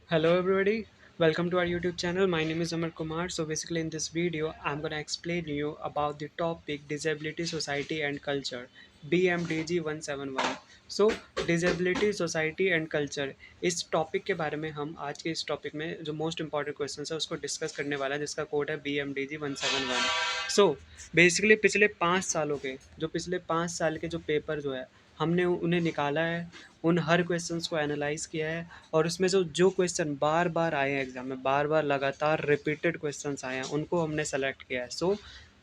Hello everybody, welcome to our YouTube channel. My name is Amar Kumar. So basically in this video, I'm gonna explain you about the topic Disability Society and Culture BMDG 171. So Disability Society and Culture इस topic के बारे में हम आज के इस topic में जो मोस्ट इंपॉर्टेंट क्वेश्चन है उसको डिस्कस करने वाला है जिसका कोड है BMDG 171. सो बेसिकली पिछले 5 साल के जो पेपर जो है हमने उन्हें निकाला है, उन हर क्वेश्चंस को एनालाइज किया है और उसमें जो क्वेश्चन बार बार आए हैं एग्जाम में, बार बार लगातार रिपीटेड क्वेश्चंस आए हैं, उनको हमने सेलेक्ट किया है. सो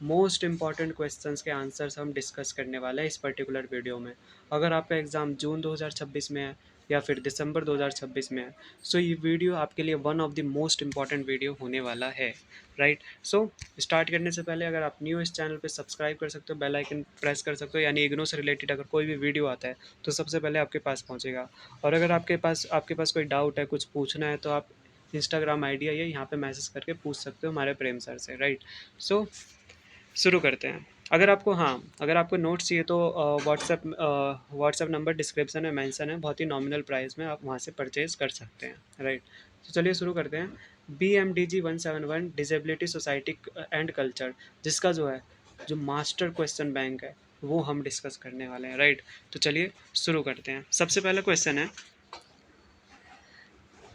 मोस्ट इंपॉर्टेंट क्वेश्चंस के आंसर्स हम डिस्कस करने वाले हैं इस पर्टिकुलर वीडियो में. अगर आपका एग्ज़ाम जून 2026 में है या फिर दिसंबर 2026 में है, सो ये वीडियो आपके लिए one of the most important video होने वाला है. राइट. सो स्टार्ट करने से पहले अगर आप न्यू इस चैनल पे सब्सक्राइब कर सकते हो, बेल आइकन प्रेस कर सकते हो, यानी इग्नो से रिलेटेड अगर कोई भी वीडियो आता है तो सबसे पहले आपके पास पहुंचेगा. और अगर आपके पास कोई डाउट है, कुछ पूछना है, तो आप इंस्टाग्राम आईडी है, यहाँ पे मैसेज करके पूछ सकते हो हमारे प्रेम सर से. राइट. सो शुरू करते हैं. अगर आपको नोट्स चाहिए तो व्हाट्सएप नंबर डिस्क्रिप्शन में मेंशन है. बहुत ही नॉमिनल प्राइस में आप वहाँ से परचेज कर सकते हैं. राइट. तो चलिए शुरू करते हैं. BMDG 171 disability society and culture, जिसका जो मास्टर क्वेश्चन बैंक है वो हम डिस्कस करने वाले हैं. राइट. तो चलिए शुरू करते हैं. सबसे पहला क्वेश्चन है,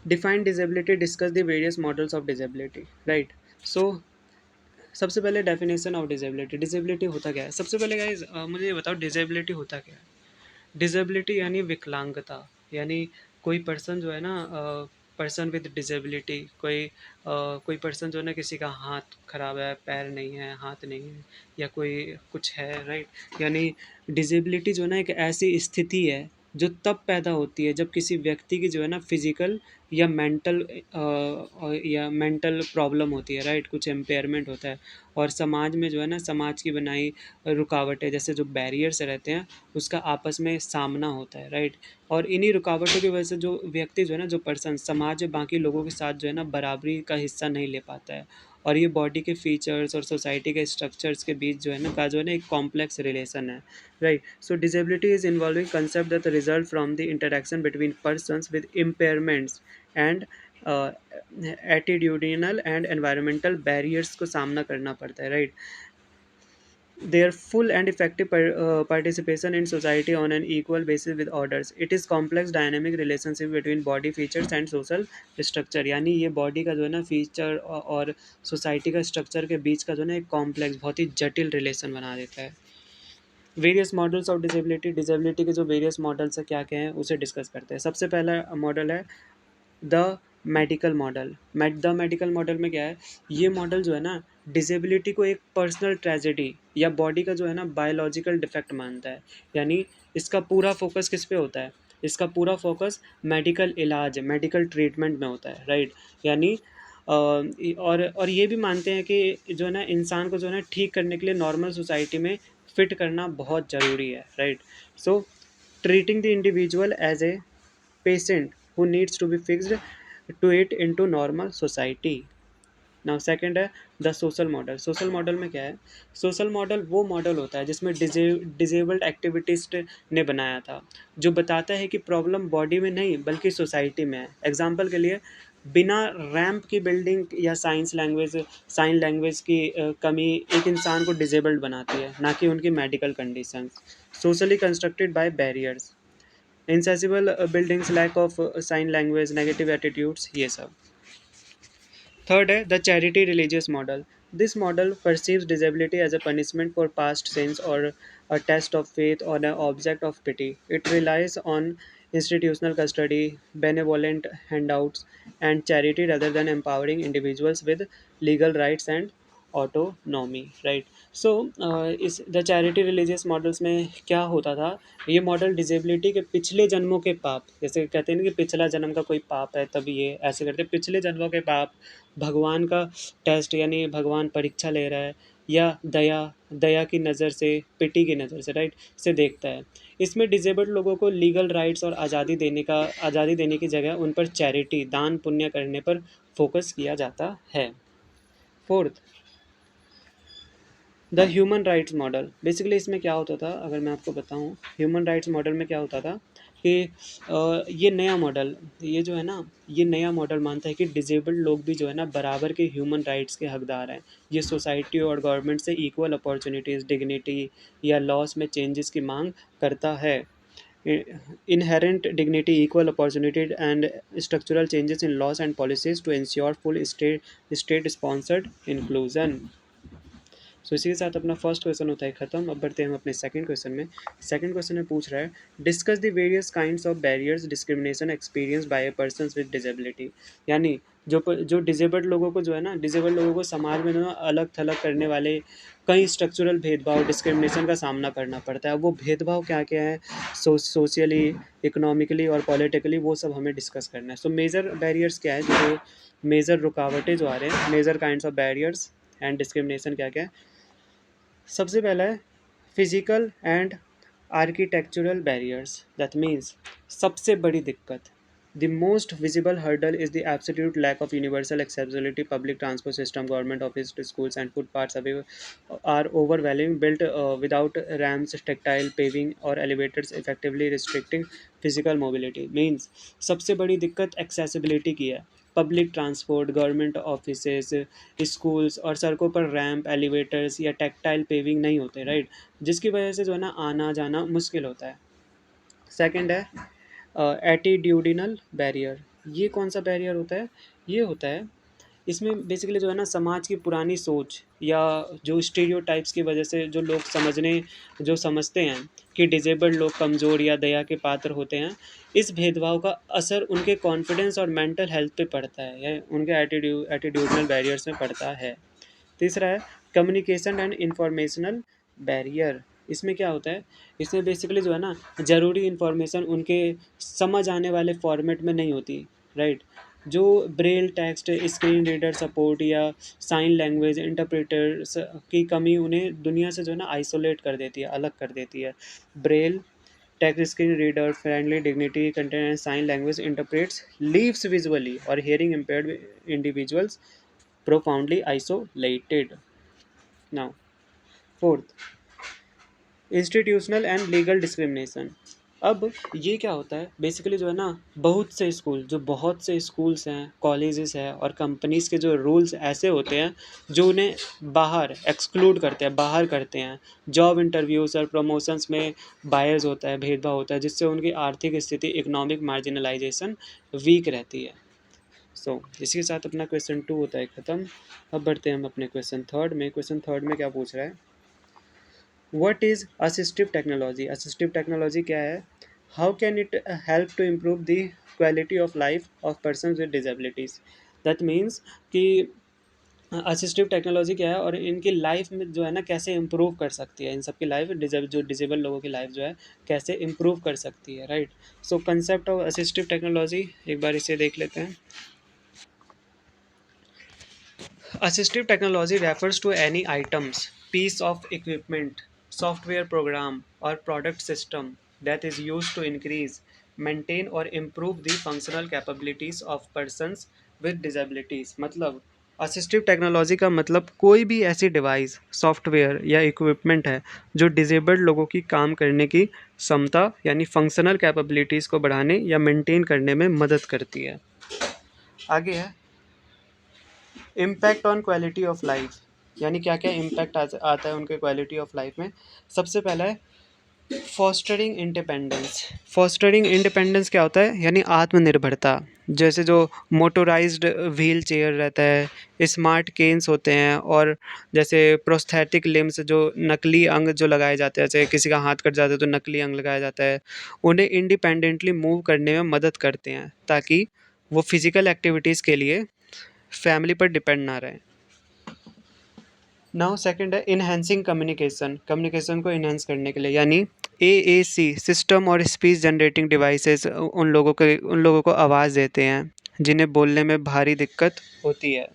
define disability, discuss the various models of disability. Right. So सबसे पहले डेफिनेशन ऑफ डिजेबिलिटी. डिजेबिलिटी होता क्या है? सबसे पहले गाइस मुझे ये बताओ डिजेबिलिटी होता क्या है? डिजेबिलिटी यानी विकलांगता, यानी कोई पर्सन जो है ना, पर्सन विद डिजेबिलिटी, कोई पर्सन जो है ना, किसी का हाथ खराब है, पैर नहीं है, हाथ नहीं है, या कोई कुछ है. राइट. यानी डिजेबिलिटी जो है ना एक ऐसी स्थिति है जो तब पैदा होती है जब किसी व्यक्ति की जो है ना फिजिकल या मेंटल प्रॉब्लम होती है. राइट. कुछ एम्पेयरमेंट होता है और समाज में जो है ना, समाज की बनाई रुकावटें, जैसे जो बैरियर्स रहते हैं, उसका आपस में सामना होता है. राइट. और इन्हीं रुकावटों की वजह से जो व्यक्ति जो है ना, जो पर्सन समाज में बाकी लोगों के साथ जो है ना बराबरी का हिस्सा नहीं ले पाता है. और ये बॉडी के फीचर्स और सोसाइटी के स्ट्रक्चर्स के बीच जो है ना एक कॉम्प्लेक्स रिलेशन है. Right. So disability is involving concept that result from the interaction between persons with impairments and attitudinal and environmental barriers को सामना करना पड़ता है. Right. Their full and effective participation in society on an equal basis with others. It is complex dynamic relationship between body features and social structure. यानी ये body का जो है ना फीचर और सोसाइटी का स्ट्रक्चर के बीच का जो है ना एक कॉम्प्लेक्स, बहुत ही जटिल रिलेशन बना देता है. Various models of disability. Disability के जो वेरियस मॉडल्स है क्या क्या हैं उसे डिस्कस करते हैं. सबसे पहला मॉडल है the medical model. The medical model में क्या है, ये मॉडल जो है ना डिसेबिलिटी को एक पर्सनल ट्रेजेडी या बॉडी का जो है ना बायोलॉजिकल डिफेक्ट मानता है. यानी इसका पूरा फोकस किस पे होता है? इसका पूरा फोकस मेडिकल इलाज, मेडिकल ट्रीटमेंट में होता है. राइट. यानी और ये भी मानते हैं कि जो है ना इंसान को जो है ना ठीक करने के लिए नॉर्मल सोसाइटी में फिट करना बहुत ज़रूरी है. Right. So treating the individual as a patient who needs to be fixed to it into normal society. Now second है the social model. Social model में क्या है? सोशल मॉडल वो मॉडल होता है जिसमें डिजेबल्ड एक्टिविटिस्ट ने बनाया था, जो बताता है कि प्रॉब्लम बॉडी में नहीं बल्कि सोसाइटी में है. एग्जाम्पल के लिए, बिना रैंप की बिल्डिंग या साइन लैंग्वेज की कमी एक इंसान को डिजेबल्ड बनाती है, ना कि उनकी medical condition. Socially constructed by barriers, inaccessible buildings, lack of sign language, negative attitudes, ये सब. थर्ड है the charity religious model. This model perceives disability as a punishment for past sins or a test of faith or an object of pity. It relies on institutional custody, benevolent handouts, and charity rather than empowering individuals with legal rights and autonomy. Right. So is the charity religious models में क्या होता था, ये model disability के पिछले जन्मों के पाप, जैसे कहते हैं ना कि पिछला जन्म का कोई पाप है तब ये ऐसे करते हैं, पिछले जन्मों के पाप, भगवान का टेस्ट, यानी भगवान परीक्षा ले रहा है, या दया दया की नज़र से, पिटी की नज़र से. राइट. से देखता है. इसमें डिजेबल्ड लोगों को लीगल राइट्स और आज़ादी देने की जगह उन पर चैरिटी, दान पुण्य करने पर फोकस किया जाता है. Fourth, the human rights model, basically इसमें क्या होता था, अगर मैं आपको बताऊं, ह्यूमन राइट्स मॉडल में क्या होता था कि ये नया मॉडल, ये जो है ना, ये नया मॉडल मानता है कि डिजेबल्ड लोग भी जो है ना बराबर के ह्यूमन राइट्स के हकदार हैं। ये सोसाइटी और गवर्नमेंट से इक्वल अपॉर्चुनिटीज़, डिग्निटी या लॉस में चेंजेस की मांग करता है। Inherent dignity, equal opportunity, and structural changes in laws and policies to ensure full state sponsored inclusion. सो इसी के साथ अपना फर्स्ट क्वेश्चन होता है खत्म। अब बढ़ते हैं हम अपने सेकंड क्वेश्चन में। सेकंड क्वेश्चन में पूछ रहा है, discuss the various kinds of barriers discrimination experience by a person with disability. यानी जो डिजेबल्ड लोगों को जो है ना, डिजेबल्ड लोगों को समाज में ना अलग थलग करने वाले कई स्ट्रक्चरल भेदभाव, डिस्क्रिमिनेशन का सामना करना पड़ता है। वो भेदभाव क्या क्या है, सोशली, इकोनॉमिकली और पॉलिटिकली, वो सब हमें डिस्कस करना है। सो मेजर बैरियर्स क्या है, जो मेजर रुकावटें जो आ रहे हैं, major kinds of barriers and discrimination क्या क्या है। सबसे पहला है physical and architectural barriers, that means सबसे बड़ी दिक्कत, the most visible hurdle is the absolute lack of universal accessibility, public transport system, government office, schools and footpaths away are overwhelming, built without ramps, tactile paving और elevators, effectively restricting physical mobility। Means सबसे बड़ी दिक्कत accessibility की है। Public transport, government offices, schools और सड़कों पर ramp, elevators या टैक्टाइल पेविंग नहीं होते, राइट, जिसकी वजह से जो है ना आना जाना मुश्किल होता है। सेकंड है एटीट्यूडिनल बैरियर। ये कौन सा बैरियर होता है, ये होता है, इसमें बेसिकली जो है ना समाज की पुरानी सोच या जो स्टीरियोटाइप्स की वजह से जो लोग जो समझते हैं कि डिजेबल्ड लोग कमज़ोर या दया के पात्र होते हैं, इस भेदभाव का असर उनके कॉन्फिडेंस और मेंटल हेल्थ पे पड़ता है, या उनके एटीट्यूडनल बैरियर्स में पड़ता है। तीसरा है कम्युनिकेशन एंड इंफॉर्मेशनल बैरियर। इसमें क्या होता है, इसमें बेसिकली जो है ना ज़रूरी इन्फॉर्मेशन उनके समझ आने वाले फॉर्मेट में नहीं होती, राइट। जो Braille text, screen reader support या साइन लैंग्वेज इंटरप्रेटर्स की कमी उन्हें दुनिया से जो है ना आइसोलेट कर देती है, अलग कर देती है। Braille text, screen reader, friendly, dignity, content and sign language interprets leaves visually और hearing impaired individuals profoundly isolated. Now, fourth, institutional and legal discrimination. अब ये क्या होता है, बेसिकली जो है ना बहुत से स्कूल्स हैं, कॉलेजेस हैं और कंपनीज़ के जो रूल्स ऐसे होते हैं जो उन्हें बाहर एक्सक्लूड करते हैं, बाहर करते हैं। जॉब इंटरव्यूज़ और प्रमोशंस में बायस होता है, भेदभाव होता है, जिससे उनकी आर्थिक स्थिति, इकोनॉमिक मार्जिनलाइजेशन वीक रहती है। इसी के साथ अपना क्वेश्चन 2 होता है ख़त्म। अब बढ़ते हैं हम अपने क्वेश्चन थर्ड में। क्वेश्चन थर्ड में क्या पूछ रहा है, what is assistive technology. Assistive technology क्या है, how can it help to improve the quality of life of person with disabilities. That means कि असिस्टिव टेक्नोलॉजी क्या है और इनकी लाइफ में जो है ना कैसे इम्प्रूव कर सकती है, इन सब की लाइफ, जो डिजेबल लोगों की लाइफ जो है कैसे इम्प्रूव कर सकती है, right. So concept of assistive technology, एक बार इसे देख लेते हैं। Assistive technology refers to any items, piece of equipment, software program, or product system that is used to increase, maintain, or improve the functional capabilities of persons with disabilities। मतलब assistive technology का मतलब कोई भी ऐसी device, software या equipment है जो disabled लोगों की काम करने की क्षमता यानी फंक्शनल कैपेबिलिटीज़ को बढ़ाने या मेंटेन करने में मदद करती है। आगे है impact on quality of life, यानी क्या क्या इम्पैक्ट आता है उनके क्वालिटी ऑफ लाइफ में। सबसे पहला है फॉस्टरिंग इंडिपेंडेंस। फॉस्टरिंग इंडिपेंडेंस क्या होता है, यानी आत्मनिर्भरता। जैसे जो मोटोराइज्ड व्हील चेयर रहता है, स्मार्ट केन्स होते हैं, और जैसे प्रोस्थेटिक लिम्स, जो नकली अंग जो लगाए जाते हैं, जैसे किसी का हाथ कट जाता है तो नकली अंग लगाया जाता है, उन्हें इंडिपेंडेंटली मूव करने में मदद करते हैं ताकि वो फिजिकल एक्टिविटीज़ के लिए फैमिली पर डिपेंड ना रहें। नाउ सेकंड है इनहेंसिंग कम्युनिकेशन। कम्युनिकेशन को इनहेंस करने के लिए, यानी एएसी सिस्टम और स्पीच जनरेटिंग डिवाइसेस उन लोगों को आवाज़ देते हैं जिन्हें बोलने में भारी दिक्कत होती है।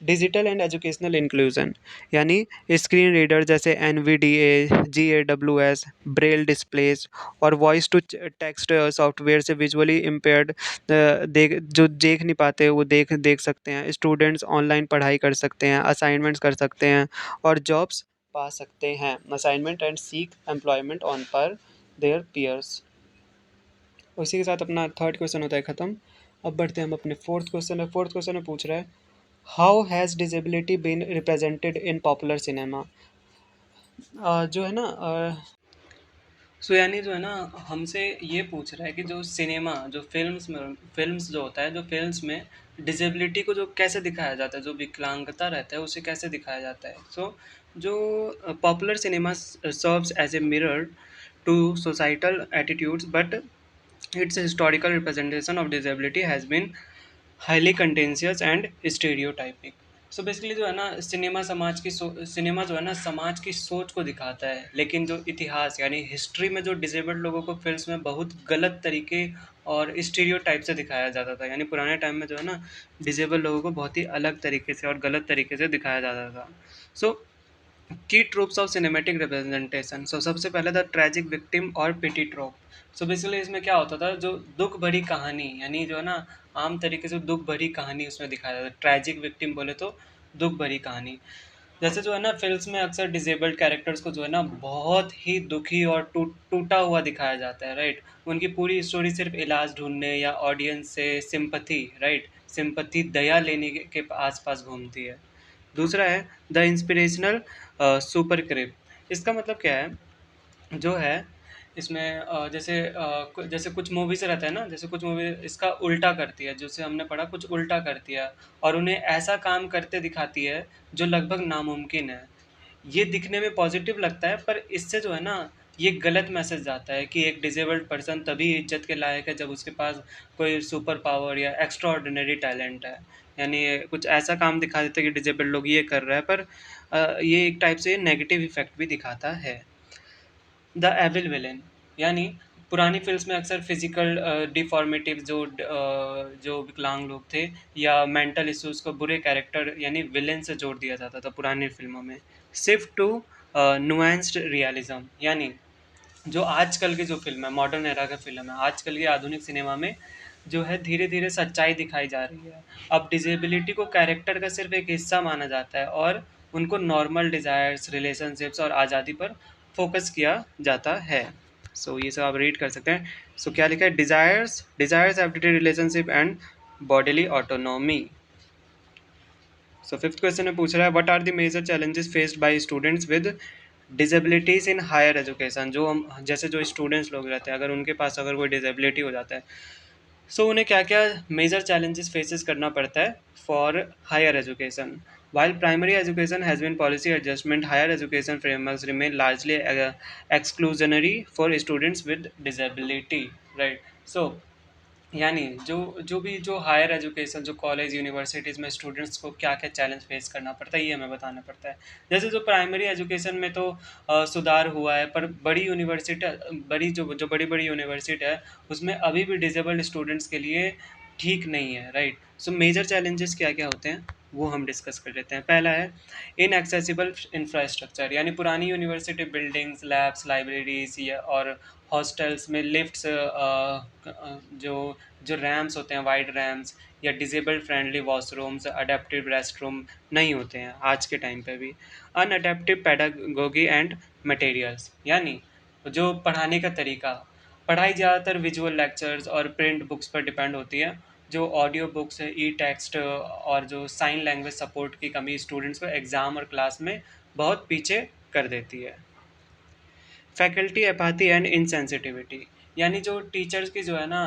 डिजिटल एंड एजुकेशनल इंक्लूजन, यानी स्क्रीन रीडर जैसे NVDA, GAWS, ब्रेल डिस्प्लेस और वॉइस टू टेक्स्ट सॉफ्टवेयर से विजुअली इम्पेयर्ड देख जो देख नहीं पाते वो देख देख सकते हैं। स्टूडेंट्स ऑनलाइन पढ़ाई कर सकते हैं, असाइनमेंट्स कर सकते हैं और जॉब्स पा सकते हैं। Assignment and seek employment on पर देयर पीयर्स। उसी के साथ अपना थर्ड क्वेश्चन होता है ख़त्म। अब बढ़ते हैं हम अपने फोर्थ क्वेश्चन में। फोर्थ क्वेश्चन में पूछ रहा है, how has disability been represented in popular cinema. जो है ना सो यानी जो है ना हमसे ये पूछ रहा है कि जो सिनेमा जो फिल्म्स जो होता है, जो फिल्म्स में डिसेबिलिटी को जो कैसे दिखाया जाता है, जो विकलांगता रहता है उसे कैसे दिखाया जाता है। सो जो popular cinema serves as a mirror to societal attitudes, but its historical representation of disability has been highly contentious and stereotypic. So basically जो है ना सिनेमा जो है ना समाज की सोच को दिखाता है, लेकिन जो इतिहास यानी हिस्ट्री में जो डिसेबल्ड लोगों को फिल्म में बहुत गलत तरीके और स्टीरियोटाइप से दिखाया जाता था। यानी पुराने टाइम में जो है ना डिसेबल लोगों को बहुत ही अलग तरीके से और गलत तरीके से दिखाया जाता था। सो की ट्रूप्स ऑफ सिनेमैटिक रिप्रेजेंटेशन। सो सबसे पहले द ट्रेजिक विक्टिम और पिटी ट्रोप। सो बेसिकली इसमें क्या होता था, जो दुख भरी कहानी यानी जो है ना आम तरीके से दुख भरी कहानी उसमें दिखाया जाता है। ट्रेजिक विक्टिम बोले तो दुख भरी कहानी। जैसे जो है ना फिल्म्स में अक्सर डिसेबल्ड कैरेक्टर्स को जो है ना बहुत ही दुखी और टूटा हुआ दिखाया जाता है, राइट। उनकी पूरी स्टोरी सिर्फ इलाज ढूंढने या ऑडियंस से सिंपथी, राइट, सिंपथी दया लेने के आसपास घूमती है। दूसरा है द इंस्पिरेशनल सुपर क्रिप। इसका मतलब क्या है, जो है इसमें जैसे कुछ मूवीज रहता है ना, जैसे कुछ मूवी इसका उल्टा करती है, जैसे हमने पढ़ा कुछ उल्टा करती है और उन्हें ऐसा काम करते दिखाती है जो लगभग नामुमकिन है। ये दिखने में पॉजिटिव लगता है, पर इससे जो है ना ये गलत मैसेज जाता है कि एक डिसेबल्ड पर्सन तभी इज्जत के लायक है जब उसके पास कोई सुपर पावर या एक्स्ट्रा ऑर्डिनरी टैलेंट है। यानी कुछ ऐसा काम दिखा देते हैं कि डिसेबल्ड लोग ये कर रहा है, पर ये एक टाइप से नेगेटिव इफेक्ट भी दिखाता है। द एविल विलेन, यानी पुरानी फिल्म्स में अक्सर फिजिकल डिफॉर्मेटिव जो विकलांग लोग थे या मेंटल इश्यूज को बुरे कैरेक्टर यानी विलेन से जोड़ दिया जाता था पुरानी फिल्मों में। शिफ्ट टू नुआंस्ड रियलिज्म, यानी जो आजकल की जो फ़िल्म है, मॉडर्न एरा का फ़िल्म है, आजकल की आधुनिक सिनेमा में जो है धीरे-धीरे सच्चाई दिखाई जा रही है। अब डिसेबिलिटी को कैरेक्टर का सिर्फ़ एक हिस्सा माना जाता है और उनको नॉर्मल डिज़ायर्स, रिलेशनशिप्स और आज़ादी पर फ़ोकस किया जाता है। सो ये सब आप रीड कर सकते हैं। सो क्या लिखा है, desires desires ability relationship and bodily autonomy. So fifth question में पूछ रहा है, what are the major challenges faced by students with disabilities in higher education. जो हम जैसे जो स्टूडेंट्स लोग रहते हैं, अगर उनके पास अगर कोई डिसेबिलिटी हो जाता है, सो उन्हें क्या क्या मेजर चैलेंजेस फेसेस करना पड़ता है for higher education. While primary education has been policy adjustment, higher education frameworks remain largely exclusionary for students with disability, right? So यानी जो हायर एजुकेशन, जो कॉलेज यूनिवर्सिटीज़ में स्टूडेंट्स को क्या क्या चैलेंज फेस करना पड़ता है ये हमें बताना पड़ता है। जैसे जो प्राइमरी एजुकेशन में तो सुधार हुआ है, पर जो बड़ी बड़ी यूनिवर्सिटी है उसमें अभी भी डिसेबल्ड स्टूडेंट्स के लिए ठीक नहीं है, राइट। सो मेजर चैलेंजेस क्या क्या होते हैं वो हम डिस्कस कर लेते हैं। पहला है इनएक्सेसिबल इंफ्रास्ट्रक्चर, यानी पुरानी यूनिवर्सिटी बिल्डिंग्स, लैब्स, लाइब्रेरीज या और हॉस्टल्स में लिफ्ट्स, जो जो रैम्स होते हैं, वाइड रैम्स या disabled friendly washrooms, adaptive restroom नहीं होते हैं आज के टाइम पे भी। अनअडेप्टिव पेडागोगी एंड मटेरियल्स, यानी जो पढ़ाने का तरीका, पढ़ाई ज़्यादातर विजुअल लेक्चर्स और प्रिंट बुक्स पर डिपेंड होती है। जो ऑडियो बुक्स है, ई टेक्स्ट और जो साइन लैंग्वेज सपोर्ट की कमी स्टूडेंट्स को एग्ज़ाम और क्लास में बहुत पीछे कर देती है। फैकल्टी एपाथी एंड इनसेंसिटिविटी, यानी जो टीचर्स की जो है ना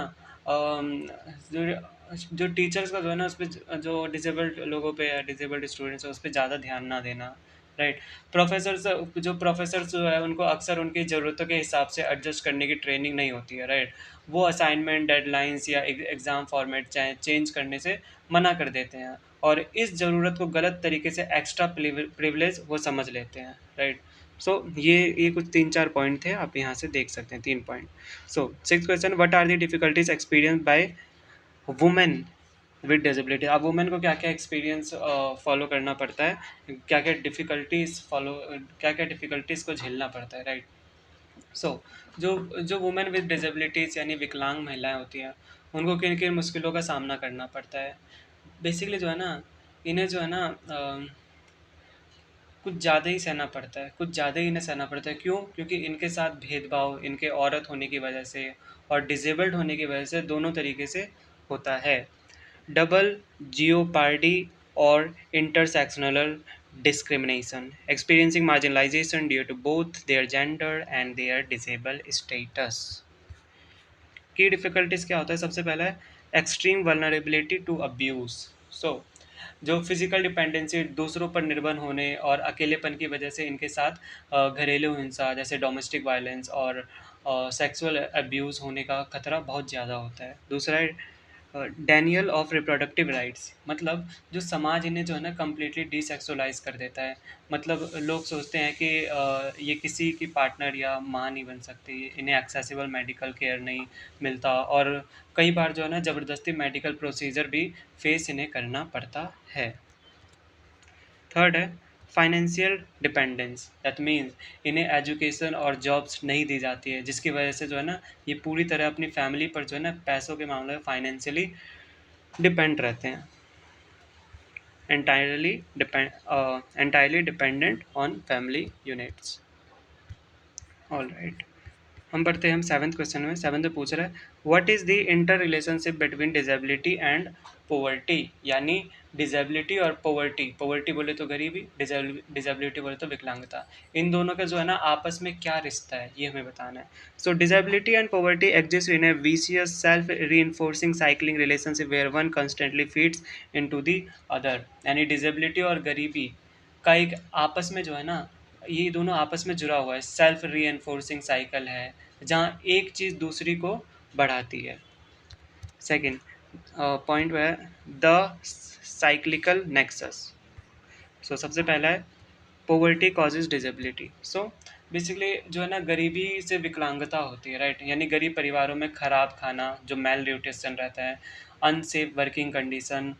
अम, जो जो टीचर्स का जो है ना उस पर, जो डिसेबल्ड लोगों पे या डिसेबल्ड स्टूडेंट्स है उस पर ज़्यादा ध्यान ना देना, राइट। प्रोफेसर्स जो है उनको अक्सर उनकी ज़रूरतों के हिसाब से एडजस्ट करने की ट्रेनिंग नहीं होती है, राइट। वो असाइनमेंट डेडलाइंस या एग्ज़ाम फॉर्मेट चाहे चेंज करने से मना कर देते हैं और इस ज़रूरत को गलत तरीके से एक्स्ट्रा प्रिविलेज वो समझ लेते हैं, राइट। सो ये कुछ 3-4 पॉइंट थे, आप यहाँ से देख सकते हैं 3 point. So sixth question, what are the difficulties experience by women with disability. अब वुमेन को क्या क्या एक्सपीरियंस फॉलो करना पड़ता है, क्या क्या डिफ़िकल्टीज फॉलो, क्या क्या डिफ़िकल्टीज को झेलना पड़ता है, राइट। सो जो जो वुमेन विद डिसेबिलिटीज़ यानी विकलांग महिलाएं होती हैं, उनको किन किन मुश्किलों का सामना करना पड़ता है। बेसिकली जो है ना, इन्हें जो है ना कुछ ज़्यादा ही सहना पड़ता है, कुछ ज़्यादा ही इन्हें सहना पड़ता है। क्यों? क्योंकि इनके साथ भेदभाव इनके औरत होने की वजह से और डिसेबल्ड होने की वजह से दोनों तरीके से होता है। Double jeopardy or intersectional discrimination, experiencing marginalization due to both their gender and their disabled status। की डिफ़िकल्टीज़ क्या होता है? सबसे पहला है एक्सट्रीम वल्नरेबिलिटी टू अब्यूज़। सो जो फिज़िकल डिपेंडेंसी, दूसरों पर निर्भर होने और अकेलेपन की वजह से इनके साथ घरेलू हिंसा जैसे डोमेस्टिक वायलेंस और सेक्सुअल अब्यूज़ होने का खतरा बहुत ज़्यादा होता है। दूसरा है डैनियल ऑफ रिप्रोडक्टिव राइट्स, मतलब जो समाज इन्हें जो है ना कम्प्लीटली डिसेक्सुअलाइज कर देता है। मतलब लोग सोचते हैं कि ये किसी की पार्टनर या माँ नहीं बन सकती, इन्हें एक्सेसिबल मेडिकल केयर नहीं मिलता और कई बार जो है ना ज़बरदस्ती मेडिकल प्रोसीजर भी फेस इन्हें करना पड़ता है। थर्ड है फाइनेंशियल डिपेंडेंस, दैट मीन्स इन्हें एजुकेशन और जॉब्स नहीं दी जाती है, जिसकी वजह से जो है ना ये पूरी तरह अपनी फैमिली पर जो है ना पैसों के मामले में फाइनेंशियली डिपेंड रहते हैं। entirely dependent on family units। All right, हम पढ़ते हैं हम सेवन्थ क्वेश्चन में। सेवन्थ में पूछ रहा है what is the inter relationship between disability and poverty, यानी डिजेबिलिटी और पोवर्टी। पोवर्टी बोले तो गरीबी, डिजेबिलिटी बोले तो विकलांगता। इन दोनों का जो है ना आपस में क्या रिश्ता है ये हमें बताना है। So disability and poverty exist in a vicious self reinforcing cycling relationship where one constantly feeds into the other, यानी डिजेबिलिटी और गरीबी का एक आपस में जो है ना, ये दोनों आपस में जुड़ा हुआ है, सेल्फ रीएनफोर्सिंग साइकिल है जहाँ एक चीज़ दूसरी को बढ़ाती है। सेकंड पॉइंट है द साइक्लिकल नेक्सस। सो सबसे पहला है पोवर्टी कॉजेज डिजेबिलिटी। सो बेसिकली जो है ना गरीबी से विकलांगता होती है, राइट। यानी गरीब परिवारों में खराब खाना, जो मेल न्यूट्रिशन रहता है, अनसेफ वर्किंग कंडीशन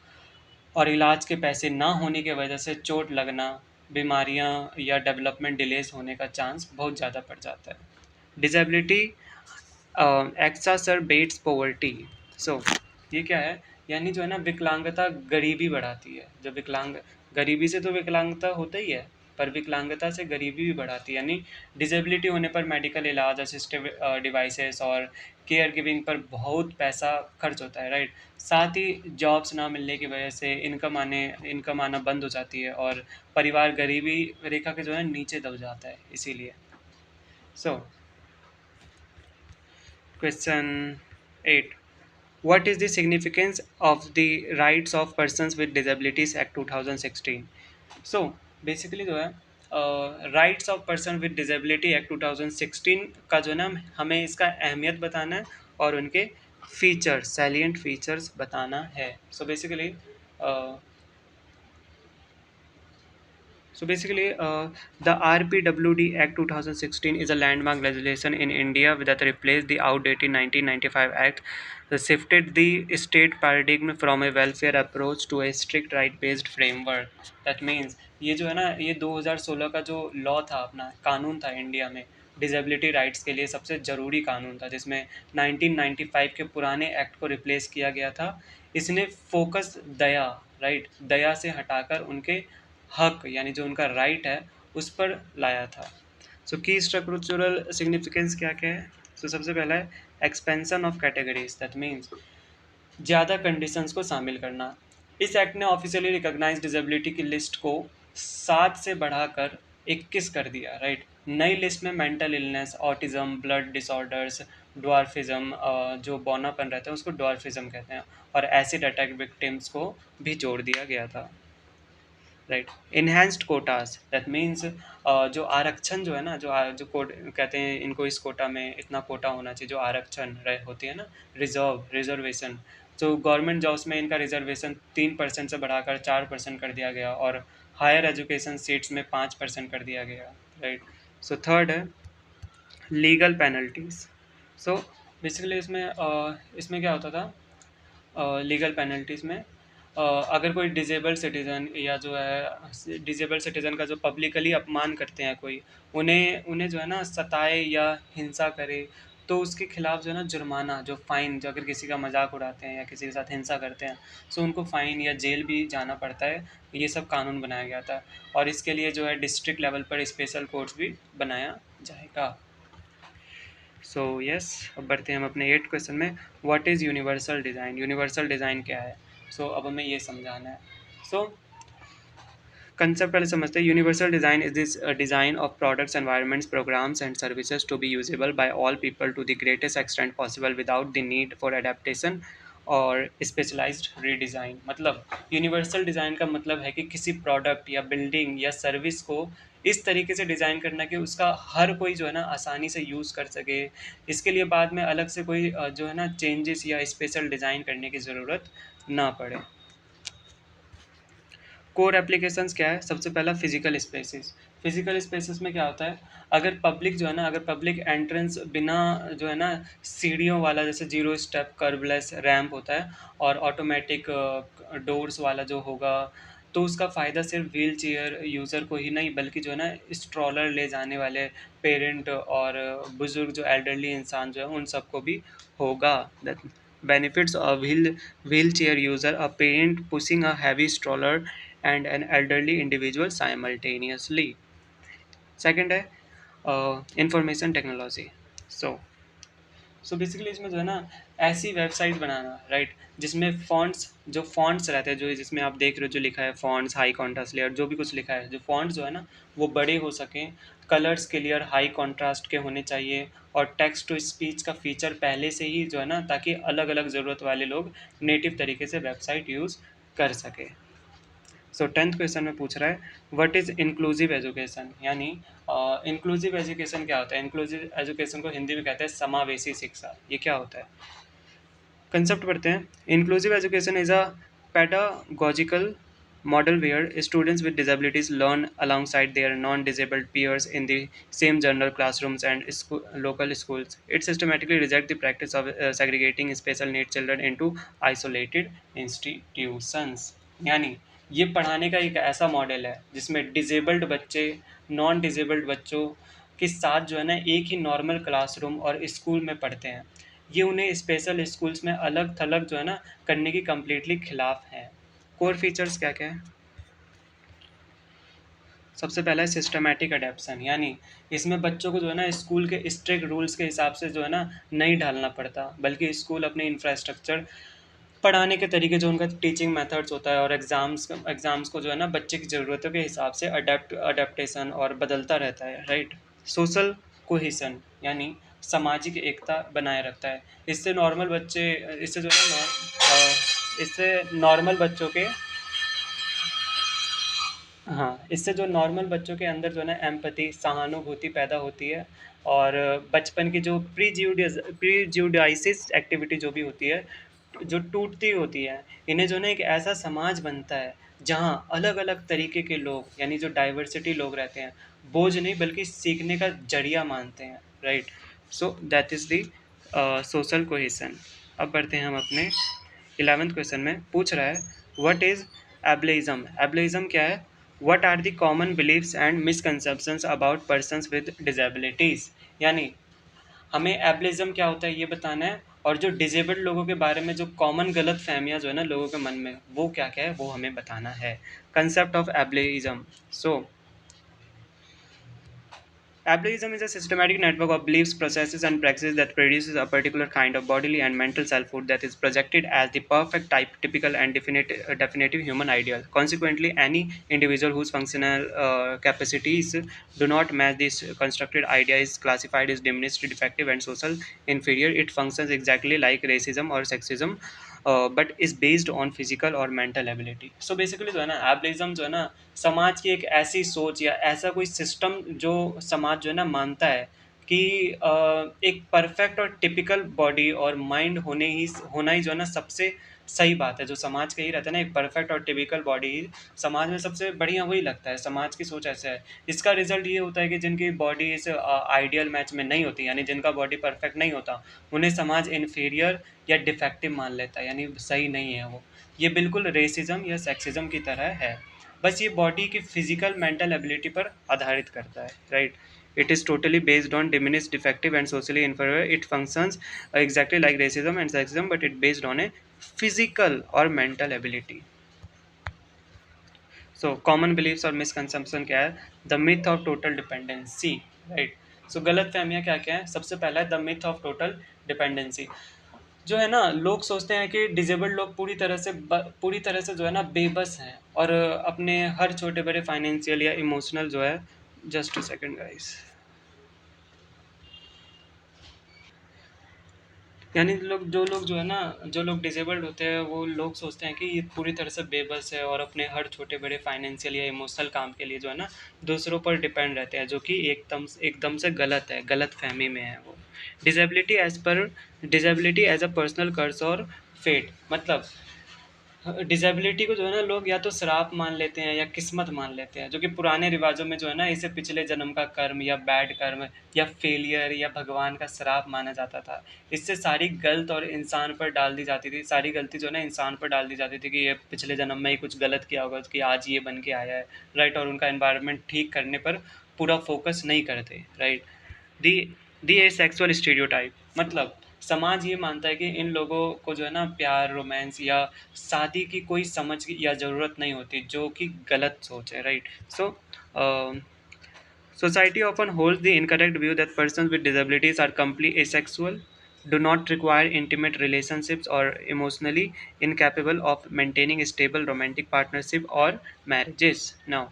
और इलाज के पैसे ना होने की वजह से चोट लगना, बीमारियां या डेवलपमेंट डिलेज होने का चांस बहुत ज़्यादा बढ़ जाता है। Disability एक्सासरबेट्स poverty. सो ये क्या है? यानी जो है ना विकलांगता गरीबी बढ़ाती है। जब विकलांग, गरीबी से तो विकलांगता होता ही है, पर विकलांगता से गरीबी भी बढ़ाती है। यानी डिसेबिलिटी होने पर मेडिकल इलाज, असिस्टिव डिवाइसेस और केयर गिविंग पर बहुत पैसा खर्च होता है, राइट। साथ ही जॉब्स ना मिलने की वजह से इनकम आना बंद हो जाती है और परिवार गरीबी रेखा के जो है नीचे दब जाता है इसीलिए। सो Question 8. What is the significance of the Rights of Persons with Disabilities Act 2016? So basically जो है rights of person with disability act 2016 का जो है ना हमें इसका अहमियत बताना है और उनके फीचर्स, सैलिएंट फीचर्स बताना है। So basically the RPWD Act 2016 is a landmark legislation in India that replaced the outdated 1995 Act, that shifted the state paradigm from a welfare approach to a strict right-based framework। That means ये जो है ना ये 2016 का जो law था, अपना कानून था इंडिया में डिसेबिलिटी राइट्स के लिए सबसे ज़रूरी कानून था, जिसमें 1995 के पुराने एक्ट को रिप्लेस किया गया था। इसने फोकस दया, राइट, दया से हटाकर उनके हक यानी जो उनका राइट है उस पर लाया था। सो की स्ट्रक्चरल सिग्निफिकेंस क्या क्या है? सो सबसे पहला है expansion of categories, that means ज़्यादा कंडीशंस को शामिल करना। इस एक्ट ने ऑफिशियली रिकॉग्नाइज डिसेबिलिटी की लिस्ट को 7 से बढ़ाकर 21 कर दिया, राइट। नई लिस्ट में mental illness, autism, blood disorders, dwarfism, जो बौनापन रहता है उसको ड्वार्फिज्म कहते हैं, और एसिड अटैक विक्टिम्स को भी जोड़ दिया गया था, right. Enhanced quotas, that means जो आरक्षण जो है ना, जो कोट कहते हैं इनको, इस कोटा में इतना कोटा होना चाहिए, जो आरक्षण होती है ना, रिजर्वेशन। जो गवर्नमेंट जॉब्स में इनका रिजर्वेशन 3% से बढ़ाकर 4% कर दिया गया और हायर एजुकेशन सीट्स में 5% कर दिया गया, राइट। सो थर्ड है लीगल पेनल्टीज। सो बेसिकली इसमें क्या होता था लीगल पेनल्टीज़ में अगर कोई डिजेबल सिटीजन या जो है डिजेबल सिटीजन का जो पब्लिकली अपमान करते हैं कोई, उन्हें उन्हें जो है ना सताए या हिंसा करे, तो उसके खिलाफ जो है ना जुर्माना, जो फाइन, जो अगर किसी का मजाक उड़ाते हैं या किसी के साथ हिंसा करते हैं, तो उनको फाइन या जेल भी जाना पड़ता है। ये सब कानून बनाया गया था, और इसके लिए जो है डिस्ट्रिक्ट लेवल पर स्पेशल कोर्ट्स भी बनाया जाएगा। सो यस, अब बढ़ते हैं हम अपने 8 क्वेश्चन में। What is universal design? Universal design क्या है? अब हमें ये समझाना है। सो कंसेप्ट पहले समझते हैं। Universal design is this design of products, environments, programs and services to be usable by all people to the greatest extent possible without the need for adaptation और स्पेशलाइज्ड रीडिज़ाइन। मतलब यूनिवर्सल डिज़ाइन का मतलब है कि किसी product या building या service को इस तरीके से डिज़ाइन करना कि उसका हर कोई जो है ना आसानी से यूज़ कर सके। इसके लिए बाद में अलग से कोई जो है ना चेंजेस या स्पेशल डिज़ाइन करने की ज़रूरत ना पड़े। कोर एप्लीकेशंस क्या है? सबसे पहला फिजिकल स्पेसेस। फिजिकल स्पेसेस में क्या होता है, अगर पब्लिक जो है ना, अगर पब्लिक एंट्रेंस बिना जो है ना सीढ़ियों वाला, जैसे जीरो स्टेप कर्वलेस रैंप होता है, और ऑटोमेटिक डोर्स वाला जो होगा, तो उसका फ़ायदा सिर्फ व्हील चेयर यूज़र को ही नहीं, बल्कि जो है ना स्ट्रॉलर ले जाने वाले पेरेंट और बुजुर्ग जो एल्डरली इंसान जो है उन सबको भी होगा। Benefits of wheelchair user: a parent pushing a heavy stroller and an elderly individual simultaneously. Second है इंफॉर्मेशन टेक्नोलॉजी। सो बेसिकली इसमें जो है ना ऐसी वेबसाइट बनाना, राइट, जिसमें फॉन्ट्स, जो फॉन्ट्स रहते हैं, जो जिसमें आप देख रहे हो जो लिखा है फॉन्ट्स, हाई कॉन्ट्रास्ट लेयर, जो भी कुछ लिखा है, जो फॉन्ट्स जो है ना वो बड़े हो सकें, कलर्स क्लियर हाई कॉन्ट्रास्ट के होने चाहिए, और टेक्स्ट टू स्पीच का फीचर पहले से ही जो है ना, ताकि अलग अलग ज़रूरत वाले लोग नेटिव तरीके से वेबसाइट यूज़ कर सके। सो 10th क्वेश्चन में पूछ रहा है व्हाट इज़ इंक्लूसिव एजुकेशन? यानी इंक्लूसिव एजुकेशन क्या होता है? इंक्लूसिव एजुकेशन को हिंदी में कहते हैं समावेशी शिक्षा। ये क्या होता है? कंसेप्ट पढ़ते हैं। Inclusive education is a pedagogical model where students with disabilities learn alongside their non-disabled peers in the same general classrooms and local schools. It systematically rejects the practice of segregating special needs children into isolated institutions. यानी ये पढ़ाने का एक ऐसा model है जिसमें disabled बच्चे non disabled बच्चों के साथ जो है ना एक ही नॉर्मल क्लासरूम और स्कूल में पढ़ते हैं। ये उन्हें स्पेशल स्कूल्स में अलग थलग जो है ना करने की कम्प्लीटली खिलाफ हैं। कोर फीचर्स क्या क्या है? सबसे पहला है सिस्टमैटिक अडेप्शन, यानी इसमें बच्चों को जो है ना स्कूल के स्ट्रिक्ट रूल्स के हिसाब से जो है ना नहीं ढालना पड़ता, बल्कि स्कूल अपने इंफ्रास्ट्रक्चर, पढ़ाने के तरीके, जो उनका टीचिंग मेथड्स होता है, और एग्ज़ाम्स को जो है ना बच्चे की ज़रूरतों के हिसाब से अडेप्टेशन और बदलता रहता है, राइट। सोशल कोहेसन, यानी सामाजिक एकता बनाए रखता है। इससे नॉर्मल बच्चे, इससे जो है इससे नॉर्मल बच्चों के, हाँ, इससे जो नॉर्मल बच्चों के अंदर जो है ना एम्पैथी, सहानुभूति पैदा होती है, और बचपन की जो प्रीजुडियाइसिस एक्टिविटी जो भी होती है, जो टूटती होती है, इन्हें जो है ना एक ऐसा समाज बनता है जहाँ अलग-अलग तरीके के लोग, यानी जो डाइवर्सिटी लोग रहते हैं, बोझ नहीं बल्कि सीखने का ज़रिया मानते हैं, right. So that is the social cohesion. अब बढ़ते हैं हम अपने 11th क्वेश्चन में। पूछ रहा है व्हाट इज़ एब्लेइज्म? एब्लेइज्म क्या है? What are the common beliefs and misconceptions about persons with disabilities? यानी हमें एब्लेइज्म क्या होता है ये बताना है, और जो डिजेबल्ड लोगों के बारे में जो कॉमन गलत फहमियाँ जो है ना लोगों के मन में, वो क्या क्या है वो हमें बताना है। Concept of ableism. So Ableism is a systematic network of beliefs, processes, and practices that produces a particular kind of bodily and mental selfhood that is projected as the perfect type, typical, and definitive human ideal. Consequently, any individual whose functional capacities do not match this constructed idea is classified as diminished, defective, and social inferior. It functions exactly like racism or sexism, but is based on physical और mental ability. सो basically जो है ना एब्लिज्म जो है ना समाज की एक ऐसी सोच या ऐसा कोई सिस्टम जो समाज जो है ना मानता है कि एक परफेक्ट और टिपिकल बॉडी और माइंड होना ही जो है ना सबसे सही बात है, जो समाज का ही रहता है ना एक परफेक्ट और टिपिकल बॉडी, समाज में सबसे बढ़िया वही लगता है, समाज की सोच ऐसे है। इसका रिजल्ट ये होता है कि जिनकी बॉडी इस आइडियल मैच में नहीं होती, यानी जिनका बॉडी परफेक्ट नहीं होता, उन्हें समाज इन्फीरियर या डिफेक्टिव मान लेता है, यानी सही नहीं है वो। ये बिल्कुल रेसिज्म या सेक्सिज्म की तरह है। बस ये बॉडी की फिजिकल मेंटल एबिलिटी पर आधारित करता है, right. It is totally based on diminish defective and socially inferior, it functions exactly like racism and sexism, but it based on a physical or mental ability. So common beliefs और misconception क्या है? The myth of total dependency, right? So गलत फहमियाँ क्या क्या है? सबसे पहला है the myth of total dependency। जो है ना, लोग सोचते हैं कि डिजेबल्ड लोग पूरी तरह से जो है ना बेबस हैं, और अपने हर छोटे बड़े फाइनेंशियल या इमोशनल जो है, जस्ट 2 सेकंड गाइस, यानी जो लोग जो है ना, जो लोग डिसेबल्ड होते हैं वो लोग सोचते हैं कि ये पूरी तरह से बेबस है, और अपने हर छोटे बड़े फाइनेंशियल या इमोशनल काम के लिए जो है ना दूसरों पर डिपेंड रहते हैं, जो कि एकदम से गलत है, गलत फहमी में है वो। डिसेबिलिटी एज अ पर्सनल कर्स और फेट, मतलब डिसेबिलिटी को जो है ना लोग या तो श्राप मान लेते हैं या किस्मत मान लेते हैं, जो कि पुराने रिवाजों में जो है ना इसे पिछले जन्म का कर्म या बैड कर्म या फेलियर या भगवान का श्राप माना जाता था। इससे सारी गलत और इंसान पर डाल दी जाती थी, सारी गलती जो है ना इंसान पर डाल दी जाती थी कि ये पिछले जन्म में ही कुछ गलत किया होगा कि आज ये बन के आया है, राइट। और उनका एनवायरनमेंट ठीक करने पर पूरा फोकस नहीं करते, राइट। दी दी ए सेक्सुअल स्टीरियोटाइप, मतलब समाज ये मानता है कि इन लोगों को जो है ना प्यार, रोमांस या शादी की कोई समझ या ज़रूरत नहीं होती, जो कि गलत सोच है, right. So society often holds the incorrect view that persons with disabilities are completely asexual, do not require intimate relationships, or emotionally incapable of maintaining a stable romantic partnership or marriages. Now,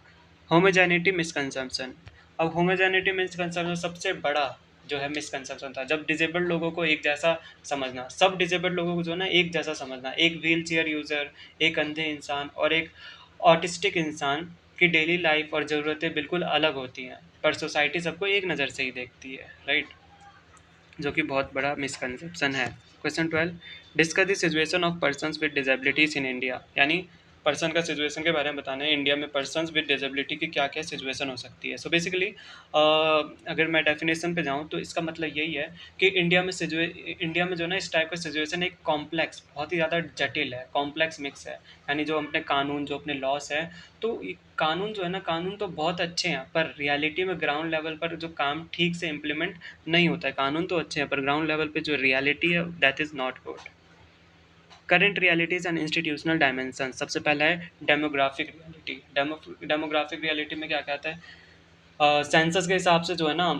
homogeneity misconception. अब homogeneity misconception सबसे बड़ा जो है misconception था, जब disabled लोगों को एक जैसा समझना, सब डिजेबल्ड लोगों को जो है ना एक जैसा समझना, एक व्हील चेयर यूजर, एक अंधे इंसान और एक ऑटिस्टिक इंसान की डेली लाइफ और ज़रूरतें बिल्कुल अलग होती हैं, पर सोसाइटी सबको एक नज़र से ही देखती है, राइट, जो कि बहुत बड़ा मिसकंसेप्शन है। Question 12, discuss the situation of persons with disabilities in India, यानी पर्सन का सिचुएशन के बारे में बताना है, इंडिया में पर्सन्स विद डिसेबिलिटी की क्या क्या सिचुएशन हो सकती है। सो बेसिकली अगर मैं डेफिनेशन पे जाऊँ तो इसका मतलब यही है कि इंडिया में जो ना इस टाइप का सिचुएशन एक कॉम्प्लेक्स, बहुत ही ज़्यादा जटिल है, कॉम्प्लेक्स मिक्स है। यानी जो अपने कानून, जो अपने लॉस है, तो कानून जो है ना, कानून तो बहुत अच्छे हैं, पर रियलिटी में ग्राउंड लेवल पर जो काम ठीक से इम्प्लीमेंट नहीं होता है। कानून तो अच्छे हैं पर ग्राउंड लेवल पे जो रियलिटी है that is not good. Current realities and institutional dimension, सबसे पहला है डेमोग्राफिक रियलिटी। डेमोग्राफिक रियलिटी में क्या कहता है, सेंसस के हिसाब से जो है ना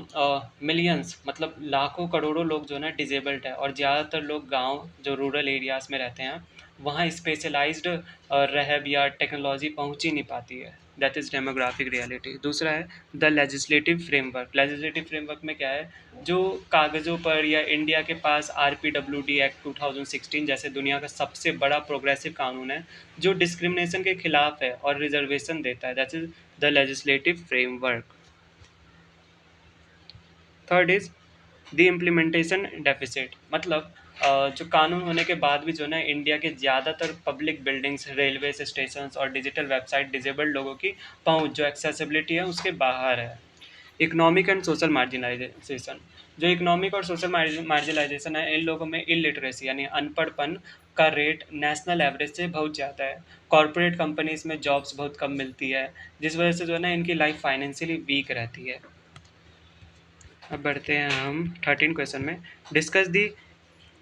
मिलियंस, मतलब लाखों करोड़ों लोग जो है ना डिजेबल्ड है, और ज़्यादातर लोग गांव, जो रूरल एरियाज़ में रहते हैं, वहाँ स्पेशलाइज्ड रहब या टेक्नोलॉजी पहुँच ही नहीं पाती है। That is demographic reality. दूसरा है the legislative framework. Legislative framework में क्या है, जो कागज़ों पर या इंडिया के पास RPWD एक्ट 2016 जैसे दुनिया का सबसे बड़ा प्रोग्रेसिव कानून है, जो डिस्क्रिमिनेशन के खिलाफ है और रिजर्वेशन देता है, that is the legislative framework. Third is the implementation deficit, मतलब जो कानून होने के बाद भी जो है ना इंडिया के ज़्यादातर पब्लिक बिल्डिंग्स, रेलवे स्टेशन और डिजिटल वेबसाइट डिजेबल्ड लोगों की पहुंच, जो एक्सेसिबिलिटी है, उसके बाहर है। इकोनॉमिक एंड सोशल मार्जिनाइजेशन, जो इकोनॉमिक और सोशल मार्जिनाइजेशन है, इन लोगों में इलिटरेसी यानी अनपढ़पन का रेट नेशनल एवरेज से बहुत ज़्यादा है। कॉरपोरेट कंपनीज में जॉब्स बहुत कम मिलती है, जिस वजह से जो है ना इनकी लाइफ फाइनेंशियली वीक रहती है। अब बढ़ते हैं हम 13 क्वेश्चन में। Discuss the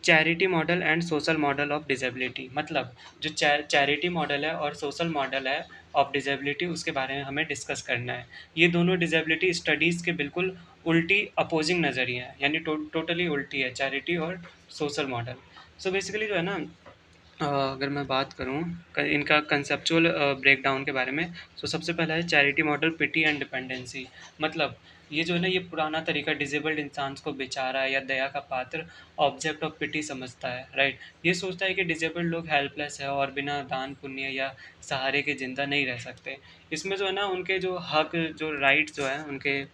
charity model and social model of disability, मतलब जो चैरिटी मॉडल है और सोशल मॉडल है ऑफ डिसेबिलिटी, उसके बारे में हमें डिस्कस करना है। ये दोनों डिसेबिलिटी स्टडीज़ के बिल्कुल उल्टी अपोजिंग नज़रिए हैं, यानी टोटली उल्टी है चैरिटी और सोशल मॉडल। सो बेसिकली जो है ना, अगर मैं बात करूँ इनका कंसेप्चुअल ब्रेकडाउन के बारे में, तो सबसे पहला है charity model pity and dependency. मतलब ये जो है ना, ये पुराना तरीका डिजेबल्ड इंसान को बेचारा या दया का पात्र, ऑब्जेक्ट ऑफ पिटी समझता है, राइट। ये सोचता है कि डिजेबल्ड लोग हेल्पलेस है और बिना दान पुण्य या सहारे के जिंदा नहीं रह सकते। इसमें जो है ना उनके जो हक, जो राइट्स जो है उनके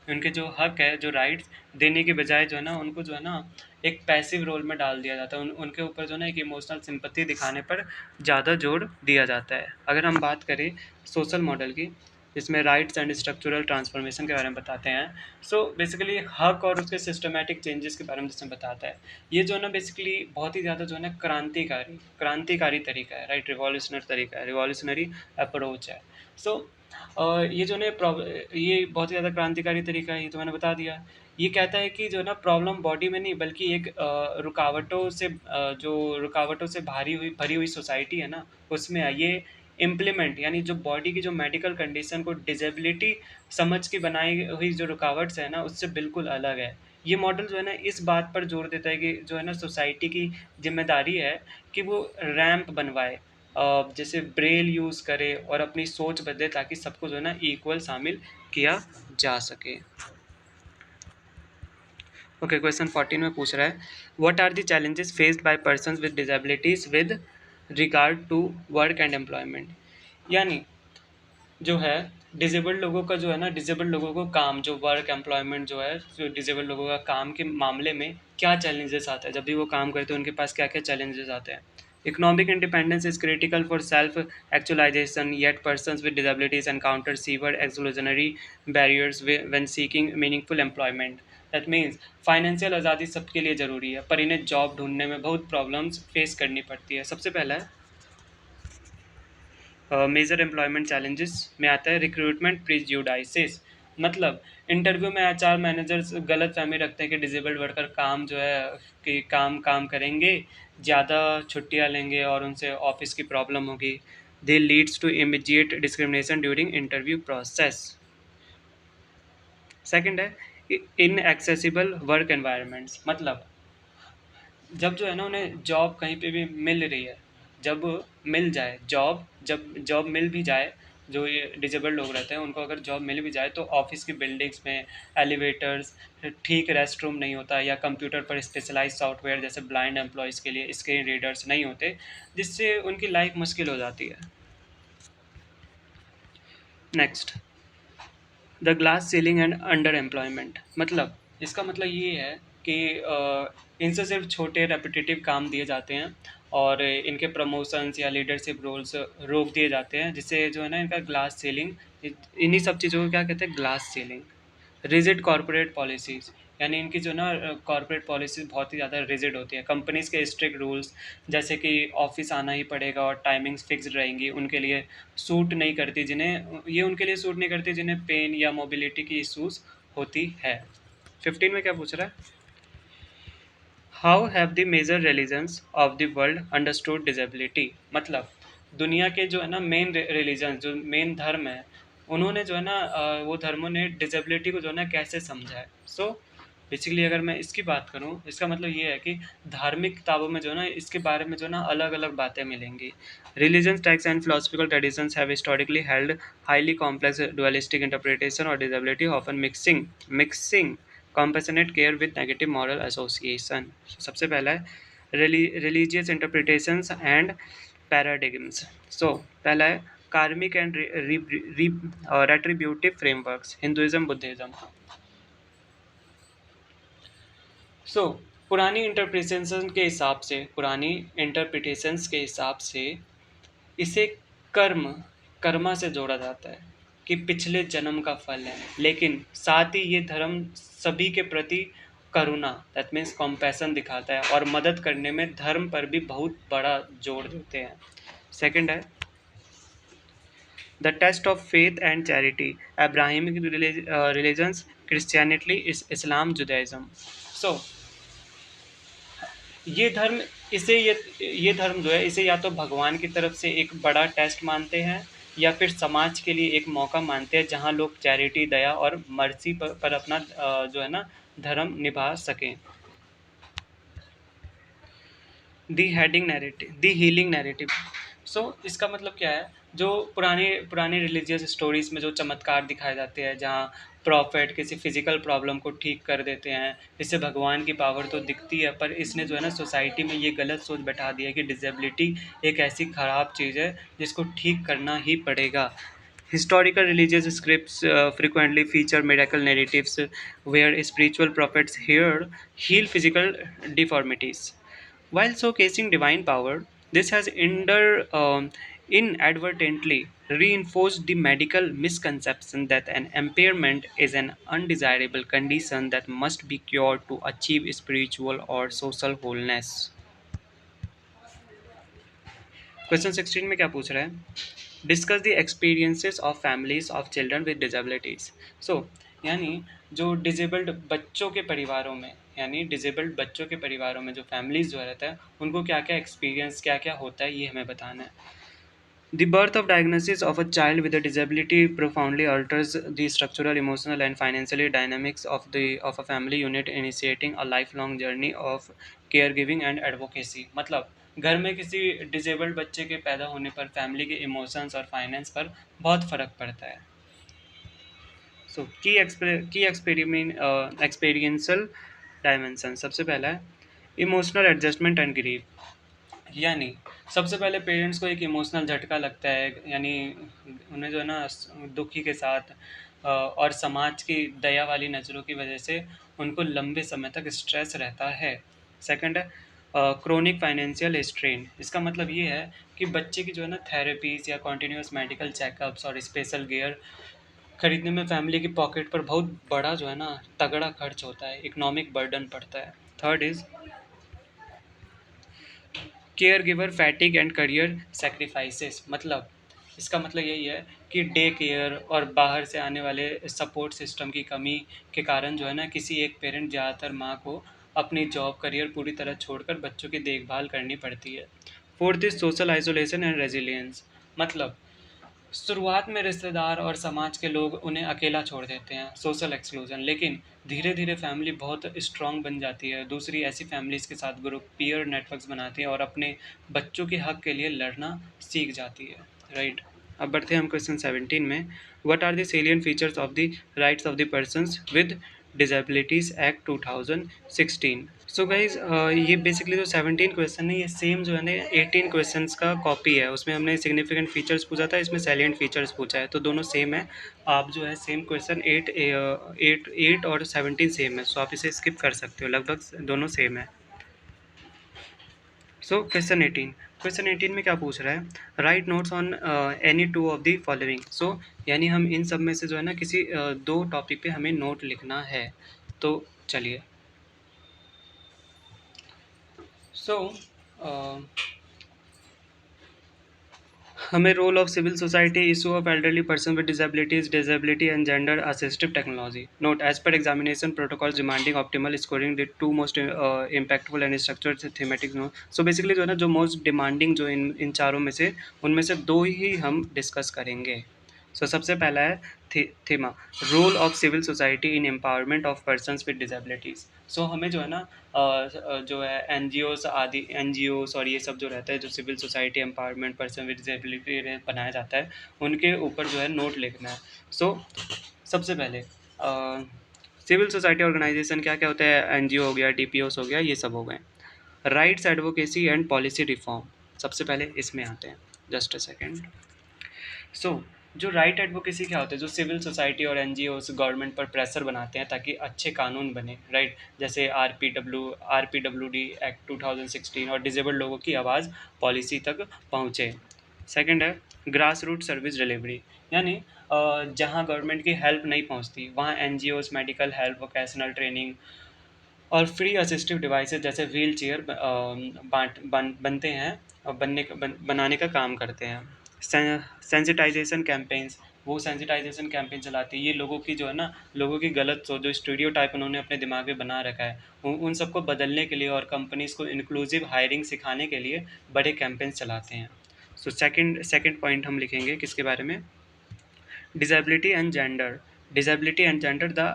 उनके जो हक है, जो राइट्स देने के बजाय जो है ना उनको जो है ना एक पैसिव रोल में डाल दिया जाता है। उनके ऊपर जो है ना एक इमोशनल सिंपैथी दिखाने पर ज़्यादा जोर दिया जाता है। अगर हम बात करें सोशल मॉडल की, इसमें राइट्स एंड स्ट्रक्चरल ट्रांसफॉर्मेशन के बारे में बताते हैं। सो बेसिकली हक और उसके सिस्टमैटिक चेंजेस के बारे में जिसमें बताता है। ये जो है ना बेसिकली बहुत ही ज़्यादा जो है ना क्रांतिकारी तरीका है, राइट, रिवॉल्यूशनरी तरीका है, रिवॉल्यूशनरी अप्रोच है। सो ये जो है ये बहुत ही ज़्यादा क्रांतिकारी तरीका है, ये तो मैंने बता दिया। ये कहता है कि जो है ना प्रॉब्लम बॉडी में नहीं बल्कि एक जो रुकावटों से भरी हुई सोसाइटी है ना उसमें है। ये इम्प्लीमेंट यानी जो बॉडी की जो मेडिकल कंडीशन को डिजेबिलिटी समझ के बनाई हुई जो रुकावट्स है ना उससे बिल्कुल अलग है। ये मॉडल जो है ना इस बात पर जोर देता है कि जो है ना सोसाइटी की जिम्मेदारी है कि वो रैंप बनवाए, जैसे ब्रेल यूज़ करे और अपनी सोच बदले ताकि सबको जो है ना इक्वल शामिल किया जा सके। ओके, क्वेश्चन 14 में पूछ रहा है what are the challenges faced by persons with disabilities with regard to work and employment. यानी जो है डिसेबल्ड लोगों का जो है ना डिसेबल्ड लोगों को काम जो वर्क एम्प्लॉयमेंट जो है जो डिसेबल्ड लोगों का काम के मामले में क्या चैलेंजेस आते हैं, जब भी वो काम करते हैं उनके पास क्या क्या चैलेंजेस आते हैं। Economic independence is critical for self actualisation yet persons with disabilities encounter severe exclusionary barriers when seeking meaningful employment. That means financial आज़ादी सबके लिए ज़रूरी है पर इन्हें जॉब ढूंढने में बहुत प्रॉब्लम्स फेस करनी पड़ती है। सबसे पहला है मेजर एम्प्लॉयमेंट चैलेंजेस में आता है रिक्रूटमेंट प्रिजुडाइसिस। मतलब इंटरव्यू में एचआर मैनेजर्स गलत फहमी रखते हैं कि डिसेबल्ड वर्कर काम जो है कि काम करेंगे, ज़्यादा छुट्टियां लेंगे और उनसे ऑफिस की प्रॉब्लम होगी। They leads to immediate discrimination during interview process. Second है इन एक्सेसिबल वर्क एनवायरनमेंट्स। मतलब जब जो है ना उन्हें जॉब कहीं पे भी मिल रही है, जब मिल जाए जॉब, जब जॉब मिल भी जाए, जो ये डिजेबल्ड लोग रहते हैं उनको अगर जॉब मिल भी जाए तो ऑफिस की बिल्डिंग्स में एलिवेटर्स, ठीक रेस्ट रूम नहीं होता या कंप्यूटर पर स्पेशलाइज सॉफ्टवेयर जैसे ब्लाइंड एम्प्लॉयज़ के लिए स्क्रीन रीडर्स नहीं होते, जिससे उनकी लाइफ मुश्किल हो जाती है। Next, the glass ceiling and under employment. मतलब इसका मतलब ये है कि इनसे सिर्फ छोटे रेपिटेटिव काम दिए जाते हैं और इनके प्रमोशंस या लीडरशिप रोल्स रोक दिए जाते हैं, जिससे जो है ना इनका ग्लास सीलिंग, इन्हीं सब चीज़ों को क्या कहते हैं, glass ceiling. Rigid corporate policies, यानी इनकी जो ना कॉरपोरेट पॉलिसीज़ बहुत ही ज़्यादा रिजिड होती है। कंपनीज़ के स्ट्रिक्ट रूल्स जैसे कि ऑफिस आना ही पड़ेगा और टाइमिंग्स फिक्स्ड रहेंगी, उनके लिए सूट नहीं करती, उनके लिए सूट नहीं करती जिन्हें पेन या मोबिलिटी की इशूज़ होती है। 15 में क्या पूछ रहा है, how have the major religions of the world understood disability. मतलब दुनिया के जो है ना मेन रिलीजन, जो मेन धर्म है, उन्होंने जो है ना वो धर्मों ने डिसेबिलिटी को जो है ना कैसे समझा है। सो बेसिकली अगर मैं इसकी बात करूं, इसका मतलब ये है कि धार्मिक किताबों में जो है ना इसके बारे में जो है ना अलग अलग बातें मिलेंगी। Religion text and philosophical traditions have historically held highly complex dualistic interpretation और disability often mixing compassionate care with negative moral association। सबसे पहला है religious interpretations and paradigms। so पहला है karmic and retributive frameworks, Hinduism Buddhism. So पुरानी interpretations के हिसाब से इसे कर्म कर्मा से जोड़ा जाता है कि पिछले जन्म का फल है, लेकिन साथ ही ये धर्म सभी के प्रति करुणा, दैट मीन्स कॉम्पैशन दिखाता है और मदद करने में धर्म पर भी बहुत बड़ा जोर देते हैं। सेकंड है the test of faith and charity, Abrahamic religions, Christianity, Islam, Judaism. So ये धर्म ये धर्म जो है इसे या तो भगवान की तरफ से एक बड़ा टेस्ट मानते हैं या फिर समाज के लिए एक मौका मानते हैं जहां लोग चैरिटी, दया और मर्सी पर अपना जो है ना धर्म निभा सकें। दी हीलिंग नैरेटिव। सो इसका मतलब क्या है, जो पुराने रिलीजियस स्टोरीज में जो चमत्कार दिखाए जाते हैं जहाँ प्रॉफिट किसी फिजिकल प्रॉब्लम को ठीक कर देते हैं, इससे भगवान की पावर तो दिखती है पर इसने जो है ना सोसाइटी में ये गलत सोच बैठा दी है कि डिसेबिलिटी एक ऐसी ख़राब चीज़ है जिसको ठीक करना ही पड़ेगा। Historical religious scripts frequently feature miracle narratives where spiritual prophets here heal physical deformities. While showcasing divine power, this has inadvertently reinforced the medical misconception that an impairment is an undesirable condition that must be cured to achieve spiritual or social wholeness. Question 16 में क्या पूछ रहा है? Discuss the experiences of families of children with disabilities. So यानी जो disabled बच्चों के परिवारों में, यानी डिजेबल्ड बच्चों के परिवारों में जो फैमिलीज जो रहता है उनको क्या क्या एक्सपीरियंस, क्या क्या होता है, ये हमें बताना है. The birth of diagnosis of a child with a disability profoundly alters the structural, emotional, and financially dynamics of a family unit, initiating a lifelong journey of caregiving and advocacy. मतलब घर में किसी डिजेबल्ड बच्चे के पैदा होने पर family के इमोशंस और फाइनेंस पर बहुत फर्क पड़ता है. सो की एक्सपीरियंशियल डायमेंशन. सबसे पहला है इमोशनल एडजस्टमेंट एंड ग्रीफ. यानी सबसे पहले पेरेंट्स को एक इमोशनल झटका लगता है, यानी उन्हें जो है ना दुखी के साथ और समाज की दया वाली नज़रों की वजह से उनको लंबे समय तक स्ट्रेस रहता है. सेकंड है क्रोनिक फाइनेंशियल स्ट्रेन. इसका मतलब ये है कि बच्चे की जो है ना थेरेपीज या कॉन्टीन्यूस मेडिकल चेकअप्स और स्पेशल गियर खरीदने में फैमिली की पॉकेट पर बहुत बड़ा जो है ना तगड़ा खर्च होता है, इकोनॉमिक बर्डन पड़ता है. Third is care giver फैटिक and career sacrifices. मतलब इसका मतलब यही है कि डे केयर और बाहर से आने वाले सपोर्ट सिस्टम की कमी के कारण जो है ना किसी एक पेरेंट, ज़्यादातर माँ को अपनी जॉब करियर पूरी तरह छोड़कर बच्चों की देखभाल करनी पड़ती है. Fourth is social isolation and resilience. मतलब शुरुआत में रिश्तेदार और समाज के लोग उन्हें अकेला छोड़ देते हैं, सोशल एक्सक्लूजन. लेकिन धीरे धीरे फैमिली बहुत स्ट्रांग बन जाती है, दूसरी ऐसी फैमिलीज के साथ ग्रुप पीयर नेटवर्क्स बनाती है और अपने बच्चों के हक के लिए लड़ना सीख जाती है. राइट. अब बढ़ते हैं हम क्वेश्चन 17 में. What are the salient features of the rights of the persons with disabilities act 2016. So guys ये बेसिकली जो 17 क्वेश्चन है ये सेम जो है ना 18 क्वेश्चंस का कॉपी है. उसमें हमने सिग्निफिकेंट फीचर्स पूछा था, इसमें सैलिएंट फीचर्स पूछा है, तो दोनों सेम है. आप जो है सेम क्वेश्चन 8 और 17 सेम है, सो आप इसे स्किप कर सकते हो, लगभग दोनों सेम है. सो क्वेश्चन 18 में क्या पूछ रहा है? Write notes on any two of the following. So यानी हम इन सब में से जो है ना किसी दो टॉपिक पे हमें नोट लिखना है. तो चलिए. सो हमें role of civil society, issue of elderly person with disabilities, disability and gender assistive technology. Note as per examination protocol demanding optimal scoring the to most impactful and structured thematic. No so basically जो है ना जो most demanding जो इन चारों में से उनमें से दो ही हम डिस्कस करेंगे. सो सबसे पहला है the role of civil society in empowerment of persons with disabilities. So हमें जो है ना जो है एनजीओस आदि एनजीओस और ये सब जो रहता है जो civil society empowerment person with disability बनाया जाता है उनके ऊपर जो है नोट लिखना है. सो सबसे पहले सिविल सोसाइटी ऑर्गेनाइजेशन क्या क्या होता है? एनजीओ हो गया, टीपीओस हो गया, ये सब हो गए. Rights advocacy and policy reform. सबसे पहले इसमें आते हैं. Just a second. सो जो राइट एडवोकेसी क्या होता है? जो सिविल सोसाइटी और एनजीओ गवर्नमेंट पर प्रेशर बनाते हैं ताकि अच्छे कानून बने. राइट. जैसे आरपीडब्ल्यूडी एक्ट 2016 और डिजेबल्ड लोगों की आवाज़ पॉलिसी तक पहुँचे. सेकंड है ग्रास रूट सर्विस डिलीवरी. यानी जहाँ गवर्नमेंट की हेल्प नहीं पहुँचती वहाँ NGOs medical help, vocational training और फ्री असिस्टिव डिवाइसेस जैसे व्हील चेयर बनते हैं और बनाने का काम करते हैं. Sensitisation campaigns. वो सेंसिटाइजेशन कैंपेन चलाती है. ये लोगों की जो है ना लोगों की गलत सोच, जो स्टूडियो टाइप उन्होंने अपने दिमाग में बना रखा है, उन सबको बदलने के लिए और कंपनीज को इंक्लूसिव हायरिंग सिखाने के लिए बड़े कैंपेन्स चलाते हैं. सो सेकंड पॉइंट हम लिखेंगे किसके बारे में? Disability and gender. Disability and gender the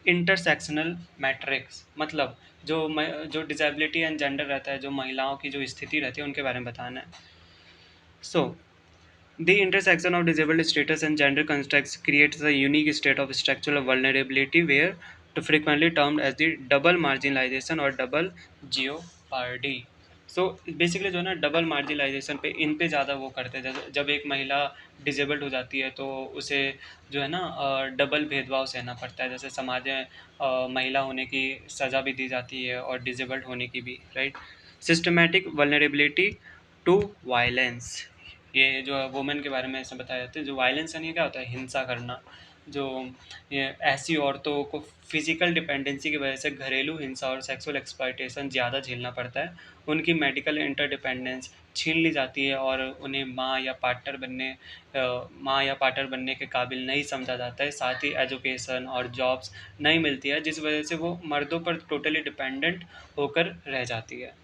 intersectional matrix. मतलब जो डिसेबिलिटी एंड जेंडर रहता है, जो महिलाओं की जो स्थिति रहती है उनके बारे में बताना है. सो the intersection of disabled status and gender constructs creates a unique state of structural vulnerability where to frequently termed as the double marginalization or double jeopardy. So basically जो है ना डबल मार्जिनलाइजेशन पे इन पे ज़्यादा वो करते हैं। जैसे जब एक महिला डिजेबल्ड हो जाती है तो उसे जो है ना डबल भेदभाव सहना पड़ता है। जैसे समाज में महिला होने की सज़ा भी दी जाती है और डिजेबल्ड होने की भी, right. Systematic vulnerability to violence, ये जो वुमेन के बारे में ऐसे बताया जाता है। जो वायलेंस यानी क्या होता है, हिंसा करना। जो ये ऐसी औरतों को फिजिकल डिपेंडेंसी की वजह से घरेलू हिंसा और सेक्सुअल एक्सप्लॉयटेशन ज़्यादा झेलना पड़ता है। उनकी मेडिकल इंटरडिपेंडेंस छीन ली जाती है और उन्हें माँ या पार्टनर बनने के काबिल नहीं समझा जाता है। साथ ही एजुकेशन और जॉब्स नहीं मिलती है, जिस वजह से वो मर्दों पर टोटली डिपेंडेंट होकर रह जाती है।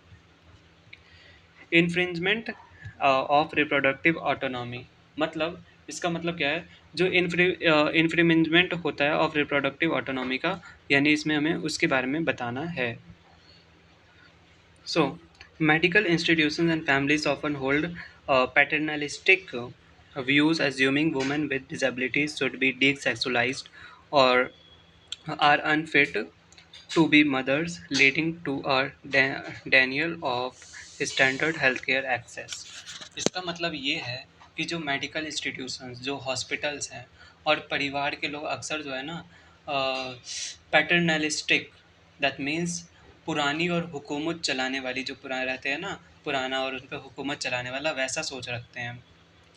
इन्फ्रिंजमेंट ऑफ रिप्रोडक्टिव ऑटोनॉमी, मतलब इसका मतलब क्या है, जो इन्फ्रिंजमेंट होता है ऑफ रिप्रोडक्टिव ऑटोनॉमी का, यानी इसमें हमें उसके बारे में बताना है। So, medical institutions and families often hold paternalistic views, assuming women with disabilities should be desexualized or are unfit to be mothers, leading to a denial of standard healthcare access. इसका मतलब ये है कि जो मेडिकल इंस्टीट्यूशंस, जो hospitals हैं और परिवार के लोग अक्सर जो है ना पैटर्नलिस्टिक, दैट मीन्स पुरानी और हुकूमत चलाने वाली, जो पुराने रहते हैं ना, पुराना और उन पर हुकूमत चलाने वाला वैसा सोच रखते हैं।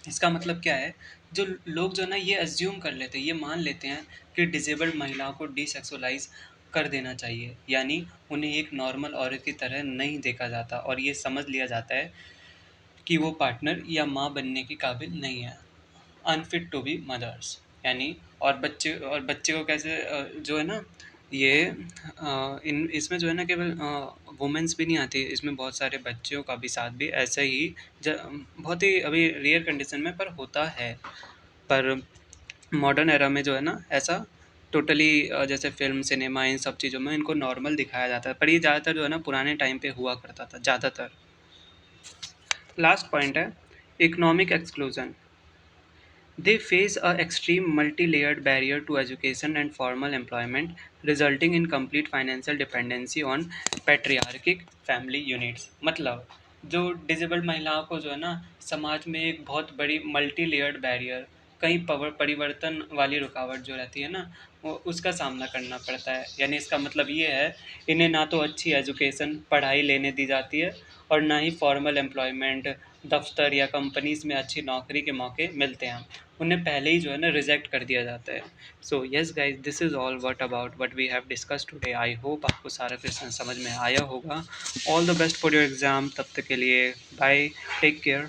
इसका मतलब क्या है, जो लोग जो है ना ये अज्यूम कर लेते हैं, ये मान लेते हैं कि डिसेबल्ड महिलाओं को डिसेक्सुअलाइज कर देना चाहिए, यानी उन्हें एक नॉर्मल औरत की तरह नहीं देखा जाता और ये समझ लिया जाता है कि वो पार्टनर या माँ बनने के काबिल नहीं है, अनफिट टू बी मदर्स, यानी और बच्चे को कैसे जो है ना ये इन इसमें जो है ना केवल वुमेन्स भी नहीं आती, इसमें बहुत सारे बच्चों का भी साथ भी ऐसे ही बहुत ही अभी रेयर कंडीशन में पर होता है। पर मॉडर्न एरा में जो है ना ऐसा टोटली जैसे फिल्म सिनेमा इन सब चीज़ों में इनको नॉर्मल दिखाया जाता है, पर ये ज़्यादातर जो है ना पुराने टाइम पे हुआ करता था ज़्यादातर। लास्ट पॉइंट है economic exclusion. They face a extreme multi-layered barrier to education and formal employment, resulting in complete financial dependency on patriarchic family units। मतलब जो डिजेबल्ड महिलाओं को जो है ना समाज में एक बहुत बड़ी मल्टी लेयर्ड बैरियर, कई परिवर्तन वाली रुकावट जो रहती है ना, वो उसका सामना करना पड़ता है। यानी इसका मतलब ये है, इन्हें ना तो अच्छी एजुकेशन पढ़ाई लेने दी जाती है और ना ही फॉर्मल एम्प्लॉयमेंट, दफ्तर या कंपनीज में अच्छी नौकरी के मौके मिलते हैं। उन्हें पहले ही जो है ना रिजेक्ट कर दिया जाता है। So yes guys, this is all what we have discuss today. I hope आपको सारा क्वेश्चन समझ में आया होगा। All the best for your exam. तब तक के लिए बाय, टेक केयर।